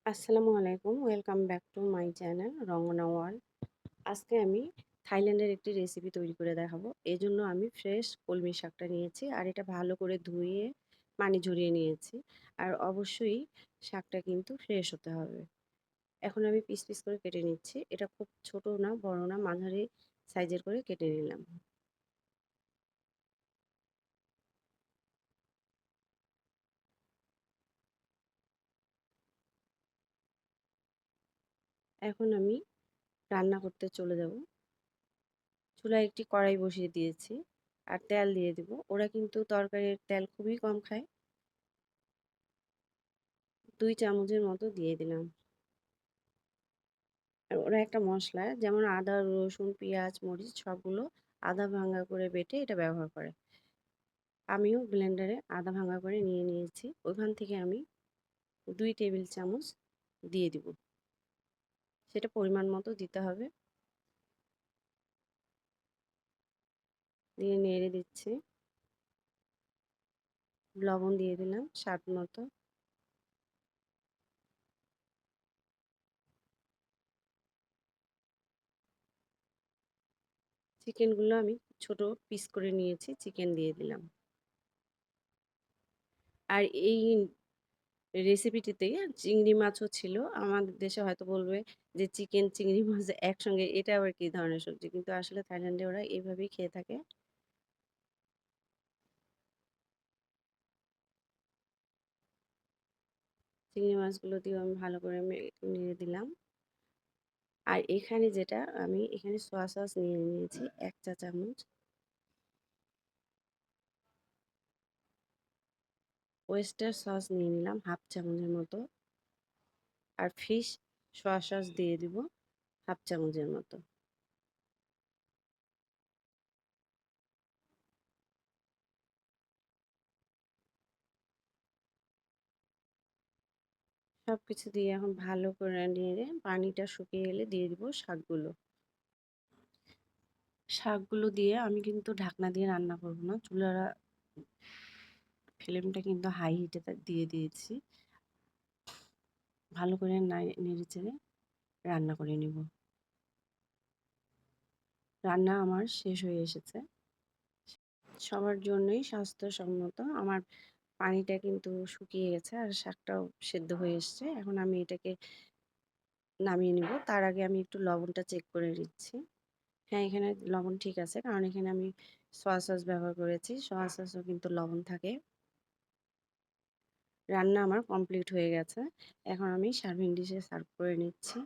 আসসালামু আলাইকুম। Welcome back to my channel Rangana world. আজকে আমি থাইল্যান্ডের একটি রেসিপি তৈরি করে দেখাবো। এজন্য আমি ফ্রেশ কলমি শাকটা নিয়েছি আর এটা ভালো করে ধুয়ে পানি ঝরিয়ে নিয়েছি। আর অবশ্যই শাকটা কিন্তু ফ্রেশ হতে হবে। এখন আমি পিস পিস করে কেটে নিচ্ছি। এটা খুব ছোট না, বড় না, মাঝারি সাইজের করে কেটে নিলাম। এখন আমি রান্না করতে চলে যাব। চুলায় একটি কড়াই বসিয়ে দিয়েছি আর তেল দিয়ে দিব। ওরা কিন্তু তরকারির তেল খুবই কম খায়। ২ চামচের মতো দিয়ে দিলাম। আর ওরা একটা মসলা যেমন আদা, রসুন, পেঁয়াজ, মরিচ সবগুলো আধা ভাঙা করে বেটে এটা ব্যবহার করে। আমিও ব্লেন্ডারে আধা ভাঙা করে নিয়ে নিয়েছি। ওখান থেকে আমি ২ টেবিল চামচ দিয়ে দিব। সেটা পরিমাণ মতো দিতে হবে। দিয়ে নেড়ে দিচ্ছি। লবণ দিয়ে দিলাম স্বাদ মতো। চিকেনগুলো আমি ছোট পিস করে নিয়েছি, চিকেন দিয়ে দিলাম। আর এই রেসিপিটিতে চিংড়ি মাছও ছিল। আমাদের দেশে হয়তো বলবে যে চিকেন, চিংড়ি মাছ একসঙ্গে, এটা আবার কি ধরনের সবজি? কিন্তু আসলে থাইল্যান্ডে ওরা এভাবেই খেয়ে থাকে। চিংড়ি মাছগুলো দিয়েও আমি ভালো করে নেড়ে দিলাম। আর এখানে যেটা আমি এখানে সোয়া সস নিয়ে নিয়েছি ১ চা চামচ। ওয়েস্টার সস নিয়ে নিলাম ১/২ চামচের মতো। আর ফিশ সোয়া সস দিয়ে দিব ১/২ চামচের মতো। সবকিছু দিয়ে এখন ভালো করে নেড়ে পানিটা শুকিয়ে এলে দিয়ে দিব শাকগুলো। শাকগুলো দিয়ে আমি কিন্তু ঢাকনা দিয়ে রান্না করব না। চুলার ফ্লেমটা কিন্তু হাই হিটে দিয়ে দিয়েছি। ভালো করে নেড়ে চেড়ে রান্না করে নিব। রান্না আমার শেষ হয়ে এসেছে। সবার জন্যই স্বাস্থ্যসম্মত। আমার পানিটা কিন্তু শুকিয়ে গেছে আর শাকটাও সেদ্ধ হয়ে এসছে। এখন আমি এটাকে নামিয়ে নিব। তার আগে আমি একটু লবণটা চেক করে নিচ্ছি। হ্যাঁ, এখানে লবণ ঠিক আছে। কারণ এখানে আমি সয়া সস ব্যবহার করেছি। সয়া সসেও কিন্তু লবণ থাকে। রান্না আমার কমপ্লিট হয়ে গেছে। এখন আমি সার্ভিং ডিশে সার্ভ করে নিচ্ছি।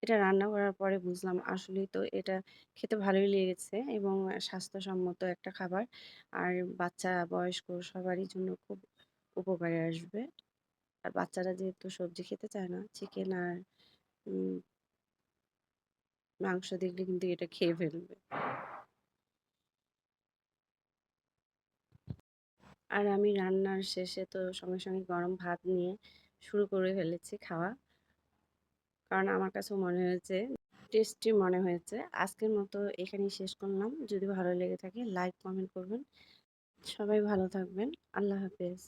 এটা রান্না করার পরে বুঝলাম আসলেই তো এটা খেতে ভালোই লেগেছে এবং স্বাস্থ্যসম্মত একটা খাবার। আর বাচ্চা, বয়স্ক সবারই জন্য খুব উপকারে আসবে। আর বাচ্চারা যেহেতু সবজি খেতে চায় না, চিকেন আর উম মাংস দেখলে কিন্তু এটা খেয়ে ফেলবে। আর আমি রান্নার শেষে তো সঙ্গে, সঙ্গে গরম ভাত নিয়ে শুরু করে ফেলেছি খাওয়া। কারণ আমার কাছেও মনে হয়েছে টেস্টি মনে হয়েছে। আজকের মতো এখানেই শেষ করলাম। যদি ভালো লেগে থাকে লাইক, কমেন্ট করবেন। সবাই ভালো থাকবেন। আল্লাহ হাফেজ।